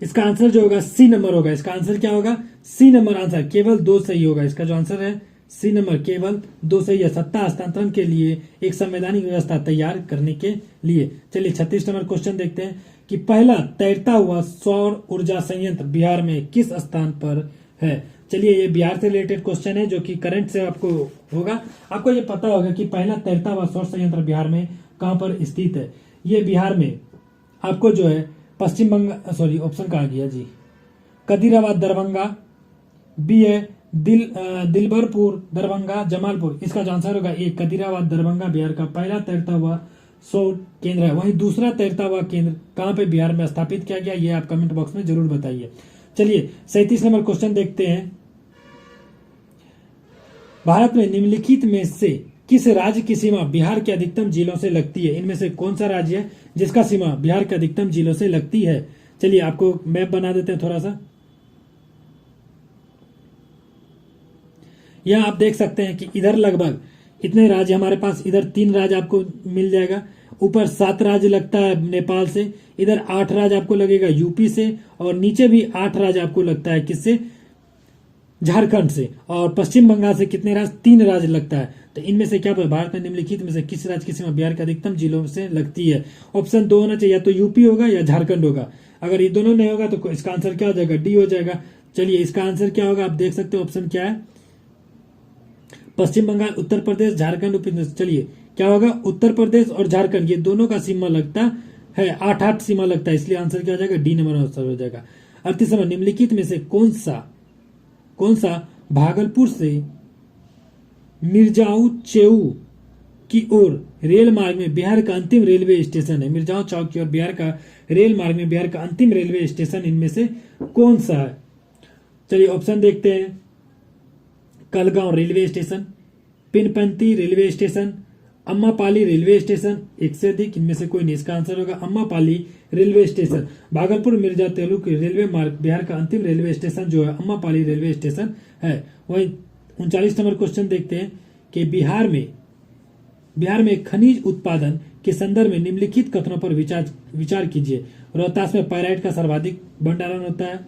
इसका आंसर जो होगा सी नंबर होगा। इसका आंसर क्या होगा, सी नंबर आंसर। केवल 2 सही होगा। इसका जो आंसर है सी नंबर, केवल 2 सही है। सत्ता हस्तांतरण के लिए एक संवैधानिक व्यवस्था तैयार करने के लिए। चलिए 36 नंबर क्वेश्चन देखते हैं कि पहला तैरता हुआ सौर ऊर्जा संयंत्र बिहार में किस स्थान पर है। चलिए ये बिहार से रिलेटेड क्वेश्चन है जो कि करंट से आपको होगा। आपको ये पता होगा कि पहला तैरता हुआ सौर संयंत्र बिहार में कहां पर स्थित है। ये बिहार में आपको जो है पश्चिम बंगाल, सॉरी ऑप्शन कहा गया जी, कदीराबाद दरभंगा, बी है दिलबरपुर दरभंगा जमालपुर। इसका जो आंसर होगा ए कदीराबाद दरभंगा बिहार का पहला तैरता हुआ सौर केंद्र है। वहीं दूसरा तैरता हुआ केंद्र कहां पे बिहार में स्थापित किया गया, ये आप कमेंट बॉक्स में जरूर बताइए। चलिए 37 नंबर क्वेश्चन देखते हैं। भारत में निम्नलिखित में से किस राज्य की सीमा बिहार के अधिकतम जिलों से लगती है। इनमें से कौन सा राज्य है जिसका सीमा बिहार के अधिकतम जिलों से लगती है। चलिए आपको मैप बना देते हैं थोड़ा सा। यहां आप देख सकते हैं कि इधर लगभग इतने राज्य हमारे पास, इधर 3 राज्य आपको मिल जाएगा, ऊपर 7 राज्य लगता है नेपाल से, इधर 8 राज्य आपको लगेगा यूपी से, और नीचे भी 8 राज्य आपको लगता है किससे, झारखंड से, और पश्चिम बंगाल से कितने राज्य, 3 राज्य लगता है। तो इनमें से क्या भारत में निम्नलिखित में से किस राज्य की सीमा बिहार के अधिकतम जिलों से लगती है। ऑप्शन 2 होना चाहिए, या तो यूपी होगा या झारखंड होगा। अगर ये दोनों नहीं होगा तो इसका आंसर क्या हो जाएगा, डी हो जाएगा। चलिए इसका आंसर क्या होगा, आप देख सकते हो ऑप्शन क्या है, पश्चिम बंगाल, उत्तर प्रदेश, झारखंड, उत्तर प्रदेश। चलिए क्या होगा, उत्तर प्रदेश और झारखंड ये दोनों का सीमा लगता है 8-8 सीमा लगता है, इसलिए आंसर क्या हो जाएगा, डी नंबर आंसर हो जाएगा। 38 नंबर, निम्नलिखित में से कौन सा भागलपुर से मिर्जाऊ चेऊ की ओर रेल मार्ग में बिहार का अंतिम रेलवे स्टेशन है। मिर्जाऊ चौक की ओर बिहार का रेल मार्ग में बिहार का अंतिम रेलवे स्टेशन इनमें से कौन सा है। चलिए ऑप्शन देखते हैं, Kalgaon railway station, Pinpanti railway station, Ammapali railway station, एक से अधिक, इनमें से कोई नहीं। इसका आंसर होगा अम्मापाली रेलवे स्टेशन। भागलपुर मिर्जा तेलू के रेलवे मार्ग बिहार का अंतिम रेलवे स्टेशन जो है अम्मापाली रेलवे स्टेशन है। वही 39 नंबर क्वेश्चन देखते हैं कि बिहार में खनिज उत्पादन के संदर्भ में निम्नलिखित कथनों पर विचार कीजिए। रोहतास में पायराइट का सर्वाधिक भंडारण होता है।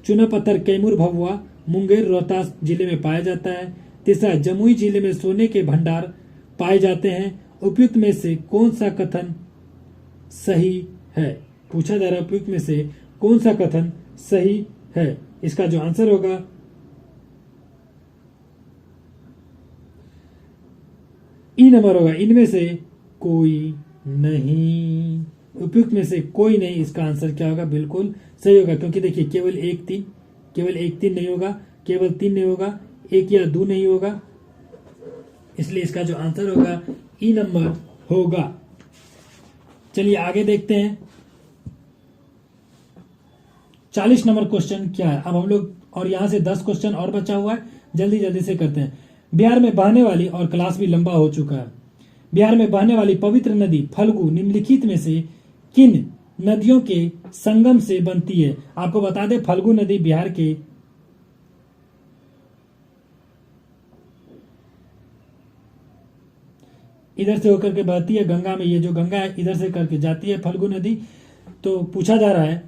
चूना पत्थर कैमूर भभुआ मुंगेर रोहतास जिले में पाया जाता है। तीसरा, जमुई जिले में सोने के भंडार पाए जाते हैं। उपयुक्त में से कौन सा कथन सही है, पूछा जा रहा है उपयुक्त में से कौन सा कथन सही है। इसका जो आंसर होगा ई नंबर होगा, इनमें से कोई नहीं, उपयुक्त में से कोई नहीं। इसका आंसर क्या होगा, बिल्कुल सही होगा, क्योंकि देखिए केवल 1-3 नहीं होगा, केवल 3 नहीं होगा, 1 या 2 नहीं होगा, इसलिए इसका जो आंसर होगा ई नंबर होगा। चलिए आगे देखते हैं 40 नंबर क्वेश्चन क्या है। अब हम लोग, और यहां से 10 क्वेश्चन और बचा हुआ है, जल्दी से करते हैं। बिहार में बहने वाली, और क्लास भी लंबा हो चुका है, बिहार में बहने वाली पवित्र नदी फल्गु निम्नलिखित में से किन नदियों के संगम से बनती है। आपको बता दें फल्गु नदी बिहार के इधर से होकर के बहती है गंगा में, ये जो गंगा है इधर से करके जाती है फल्गु नदी। तो पूछा जा रहा है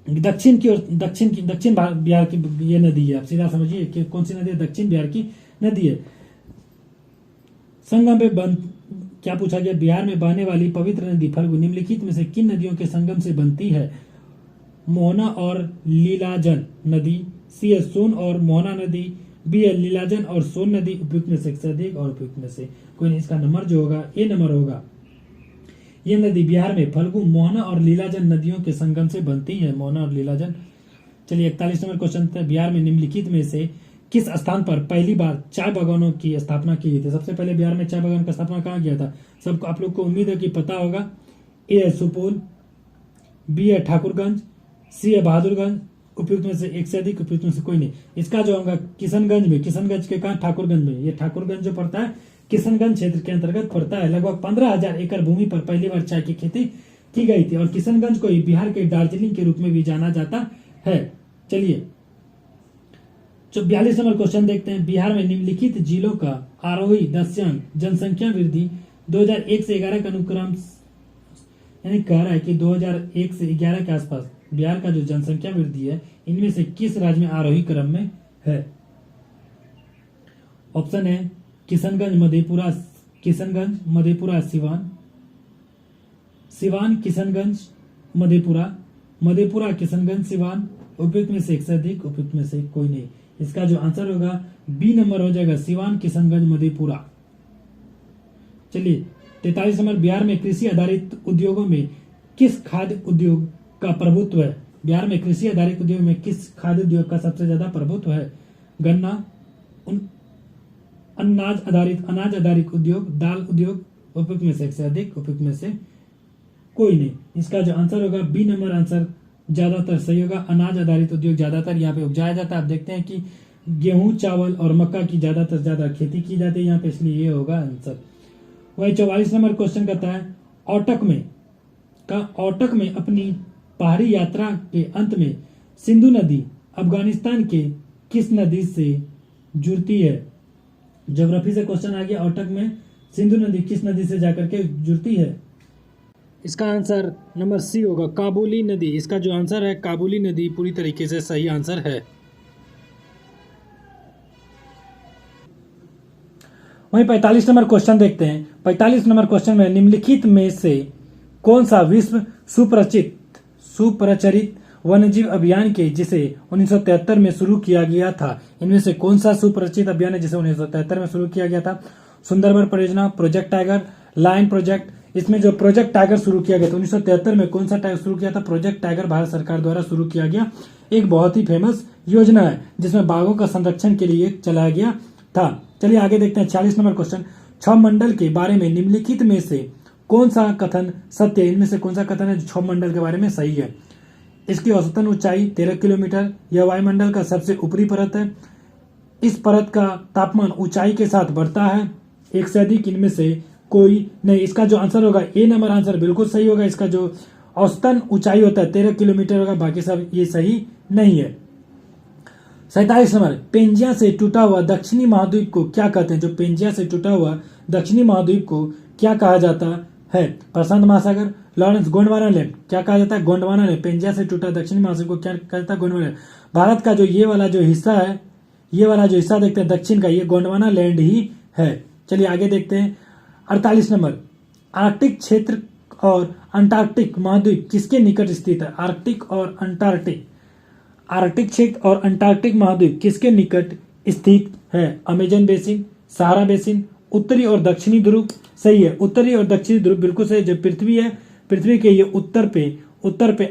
दक्षिण की ओर, दक्षिण बिहार की ये नदी है। आप सीधा समझिए कि कौन सी नदी है, दक्षिण बिहार की नदी है। संगम में क्या पूछा गया, बिहार में बहने वाली पवित्र नदी फल्गु निम्नलिखित में से किन नदियों के संगम से बनती है। मोहना और लीलाजन नदी, सी है सोन और मोहना नदी, बी है लीलाजन और सोन नदी। उपयुक्त में से अधिक और उपयुक्त में से कोई नहीं। इसका नंबर जो होगा ए नंबर होगा। ये नदी बिहार में फल्गु, मोहना और लीलाजन नदियों के संगम से बनती है, मोहना और लीलाजन। चलिए 41 नंबर क्वेश्चन था, बिहार में निम्नलिखित में से किस स्थान पर पहली बार चाय बागानों की स्थापना की गई थी। सबसे पहले बिहार में चाय बागान का स्थापना कहाँ किया था, सबको आप लोग को उम्मीद है कि पता होगा। ए है सुपौल, बी है ठाकुरगंज, सी है बहादुरगंज। उपयुक्त में से एक से अधिक, उपयुक्त में से कोई नहीं। इसका जो होगा किशनगंज में, किशनगंज के कहा ठाकुरगंज में, ये ठाकुरगंज जो पड़ता है किशनगंज क्षेत्र के अंतर्गत पड़ता है। लगभग 15,000 एकड़ भूमि पर पहली बार चाय की खेती की गई थी और किशनगंज को ही बिहार के दार्जिलिंग के रूप में भी जाना जाता है। चलिए 42 नंबर क्वेश्चन देखते हैं। बिहार में निम्नलिखित जिलों का आरोही दशक जनसंख्या वृद्धि 2001 से 11 का अनुक्रम, यानी कह रहा है कि 2001 से 11 के आसपास बिहार का जो जनसंख्या वृद्धि है इनमें से किस राज्य में आरोही क्रम में है। ऑप्शन है किशनगंज मधेपुरा, किशनगंज मधेपुरा सिवान, सिवान किशनगंज मधेपुरा, मधेपुरा किशनगंज सिवान। उपयुक्त में से एक से अधिक, उपयुक्त में से कोई नहीं। इसका जो आंसर होगा बी नंबर हो जाएगा, सिवान किशनगंज मधेपुरा। चलिए 43 नंबर, बिहार में कृषि आधारित उद्योगों में किस खाद्य उद्योग का प्रभुत्व है। बिहार में कृषि आधारित उद्योग में किस खाद्य उद्योग का सबसे ज्यादा प्रभुत्व है। गन्ना, अनाज आधारित उद्योग, दाल उद्योग। उपयुक्त में से एक से अधिक, उपयुक्त में से कोई नहीं। इसका जो आंसर होगा बी नंबर आंसर ज्यादातर सही होगा। अनाज आधारित उद्योग ज्यादातर यहाँ पे उपजाया जाता है। आप देखते हैं कि गेहूं, चावल और मक्का की ज्यादा खेती की जाती है यहाँ पे, इसलिए ये होगा आंसर। वही 44 नंबर क्वेश्चन कहता है औटक में अपनी पहाड़ी यात्रा के अंत में सिंधु नदी अफगानिस्तान के किस नदी से जुड़ती है। ज्योग्राफी से क्वेश्चन आ गया। औटक में सिंधु नदी किस नदी से जाकर के जुड़ती है। इसका आंसर नंबर सी होगा, काबुली नदी। इसका जो आंसर है काबुली नदी पूरी तरीके से सही आंसर है। वहीं 45 नंबर क्वेश्चन देखते हैं। 45 नंबर क्वेश्चन में निम्नलिखित में से कौन सा विश्व सुप्रचरित वन्यजीव अभियान के जिसे 1973 में शुरू किया गया था, इनमें से कौन सा सुपरिचित अभियान है जिसे 1973 में शुरू किया गया था। सुंदरबन परियोजना, प्रोजेक्ट टाइगर, लायन प्रोजेक्ट। इसमें जो प्रोजेक्ट टाइगर शुरू किया गया था 1973 में, कौन सा टाइगर शुरू किया था। प्रोजेक्ट टाइगर भारत सरकार द्वारा शुरू किया गया एक बहुत ही फेमस योजना है जिसमें बाघों का संरक्षण के लिए चलाया गया था। चलिए आगे देखते हैं 46 नंबर क्वेश्चन। 6 मंडल के बारे में निम्नलिखित में से कौन सा कथन सत्य है। इनमें से कौन सा कथन है जो 6 मंडल के बारे में सही है। इसकी औसतन ऊंचाई 13 किलोमीटर, यह वायुमंडल का सबसे ऊपरी परत है। इस परत का तापमान ऊंचाई के साथ बढ़ता है। एक से अधिक, इनमें से कोई नहीं। इसका जो आंसर होगा ए नंबर आंसर बिल्कुल सही होगा। इसका जो औसतन ऊंचाई होता है 13 किलोमीटर होगा, बाकी सब ये सही नहीं है। 47 नंबर, पेंजिया से टूटा हुआ दक्षिणी महाद्वीप को क्या कहते हैं। जो पेंजिया से टूटा हुआ दक्षिणी महाद्वीप को क्या कहा जाता है। प्रशांत महासागर, लॉरेंस, गोंडवाना लैंड। क्या कहा जाता है, गोंडवाना लैंड। पेंजिया से टूटा दक्षिणी महाद्वीप को क्या कहा जाता है, गोंडवाना लैंड। भारत का जो ये वाला जो हिस्सा है, ये वाला जो हिस्सा देखते हैं दक्षिण का, ये गोंडवाना लैंड ही है। चलिए आगे देखते हैं 48 नंबर, आर्कटिक क्षेत्र और अंटार्कटिक महाद्वीप किसके निकट स्थित है। आर्कटिक और अंटार्कटिक, आर्कटिक क्षेत्र और अंटार्कटिक महाद्वीप किसके निकट स्थित है। अमेजन बेसिन, सहारा बेसिन, उत्तरी और दक्षिणी ध्रुव। सही है, उत्तरी और दक्षिणी ध्रुव बिल्कुल सही। जो पृथ्वी है, पृथ्वी के ये उत्तर पे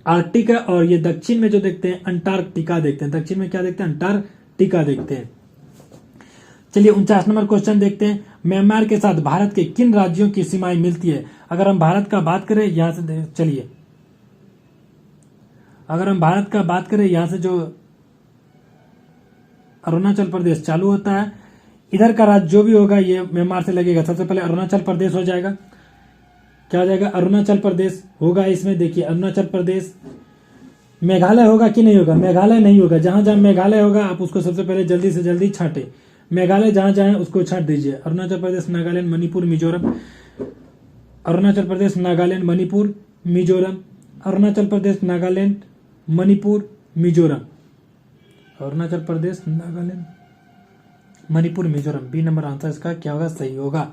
आर्कटिक है और ये दक्षिण में जो देखते हैं अंटार्कटिका देखते हैं। दक्षिण में क्या देखते हैं, अंटार्कटिका देखते हैं। चलिए 49 नंबर क्वेश्चन देखते हैं। म्यांमार के साथ भारत के किन राज्यों की सीमाएं मिलती है। अगर हम भारत का बात करें यहां से, चलिए अगर हम भारत का बात करें यहां से जो अरुणाचल प्रदेश चालू होता है, इधर का राज्य जो भी होगा ये म्यांमार से लगेगा। सबसे पहले अरुणाचल प्रदेश हो जाएगा। क्या हो जाएगा, अरुणाचल प्रदेश होगा। इसमें देखिए अरुणाचल प्रदेश, मेघालय होगा कि नहीं होगा, मेघालय नहीं होगा। जहां जहां मेघालय होगा आप उसको सबसे पहले जल्दी से जल्दी छांटे। मेघालय जहां जहां है उसको छांट दीजिए। Arunachal Pradesh, Nagaland, Manipur, Mizoram. Arunachal Pradesh, Nagaland, Manipur, Mizoram. Arunachal Pradesh, Nagaland, Manipur, Mizoram. Arunachal Pradesh, Nagaland, Manipur, Mizoram. B number answer इसका क्या होगा, सही होगा।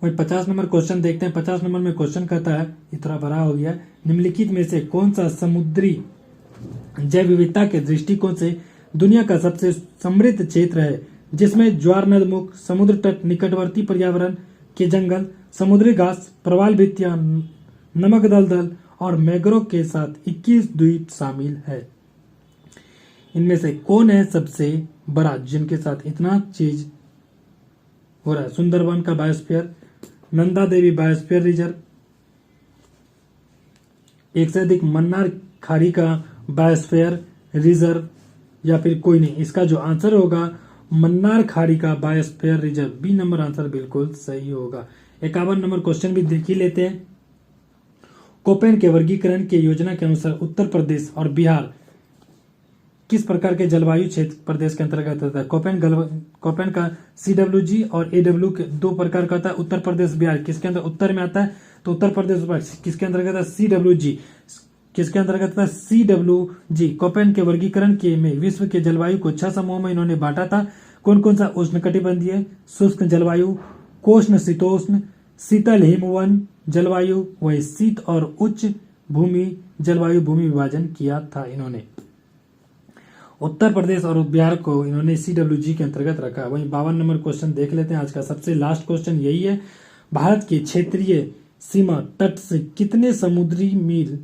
वही 50 नंबर क्वेश्चन देखते हैं। 50 नंबर में क्वेश्चन कहता है, ये थोड़ा बड़ा हो गया। निम्नलिखित में से कौन सा समुद्री जैव विविधता के दृष्टिकोण से दुनिया का सबसे समृद्ध क्षेत्र है, जिसमें ज्वार नदमुख, समुद्र तट, निकटवर्ती पर्यावरण के जंगल, समुद्री घास, प्रवाल भित्तियां, नमक दलदल और मैंग्रोव के साथ 21 द्वीप शामिल है। इनमें से कौन है सबसे बड़ा जिनके साथ इतना चीज हो रहा है। सुंदरबन का biosphere, Nanda Devi biosphere reserve, एक से अधिक मन्नार खाड़ी का बायोस्फीयर रिजर्व, या फिर कोई नहीं। इसका जो आंसर होगा मन्नार खाड़ी का biosphere reserve, B number answer बिल्कुल सही होगा। 51 नंबर क्वेश्चन भी देख ही लेते हैं। कोपेन के वर्गीकरण के योजना के अनुसार उत्तर प्रदेश और बिहार किस प्रकार के जलवायु क्षेत्र प्रदेश के अंतर्गत आता है? कोपेन का CWG और AW के दो प्रकार का आता है। उत्तर प्रदेश बिहार किसके अंदर उत्तर में आता है? तो उत्तर प्रदेश किसके अंतर्गत है? CWG किसके अंतर्गत था? CWG। कोपेन के वर्गीकरण के में विश्व के जलवायु को 6 समूहों में इन्होंने बांटा था। कौन कौन सा? उष्णकटिबंधीय, शुष्क जलवायु, कोष्ण शीतोष्ण, शीतल हिमवन जलवायु, वही शीत और उच्च भूमि जलवायु भूमि विभाजन किया था इन्होंने। उत्तर प्रदेश और बिहार को इन्होंने CWG के अंतर्गत रखा। वहीं 52 नंबर क्वेश्चन देख लेते हैं। आज का सबसे लास्ट क्वेश्चन यही है, भारत के क्षेत्रीय सीमा तट से कितने समुद्री मील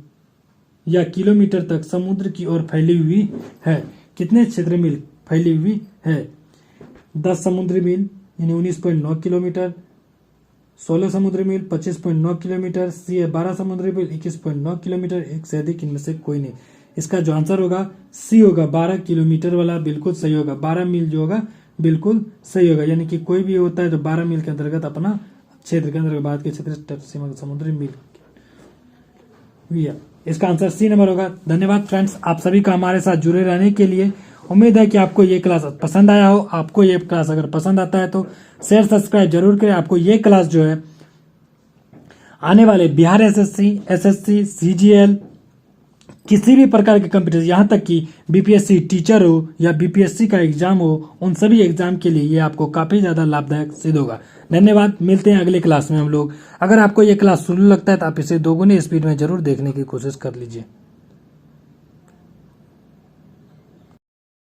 या किलोमीटर तक समुद्र की ओर फैली हुई है? कितने क्षेत्र मील फैली हुई है? 10 समुद्री मील यानी 19.9 किलोमीटर, 16 समुद्री मील 25.9 किलोमीटर, सी है 12 समुद्री मील 21.9 किलोमीटर, एक से अधिक इनमें से कोई नहीं। इसका जो आंसर होगा सी होगा, 12 किलोमीटर वाला बिल्कुल सही होगा। 12 मील जो होगा बिल्कुल सही होगा, यानी कि कोई भी होता है तो 12 मील के अंतर्गत अपना क्षेत्र के अंतर्गत भारत के क्षेत्र सीमा समुद्री मील इसका आंसर सी नंबर होगा। धन्यवाद फ्रेंड्स, आप सभी का हमारे साथ जुड़े रहने के लिए। उम्मीद है कि आपको ये क्लास पसंद आया हो। आपको ये क्लास अगर पसंद आता है तो शेयर सब्सक्राइब जरूर करें। आपको ये क्लास जो है आने वाले बिहार SSC, CGL, किसी भी प्रकार के कंप्यूटर, यहाँ तक कि BPSC टीचर हो या BPSC का एग्जाम हो, उन सभी एग्जाम के लिए ये आपको काफी ज्यादा लाभदायक सिद्ध होगा। धन्यवाद, मिलते हैं अगले क्लास में हम लोग। अगर आपको ये क्लास सुलभ लगता है तो आप इसे दोगुनी स्पीड में जरूर देखने की कोशिश कर लीजिए।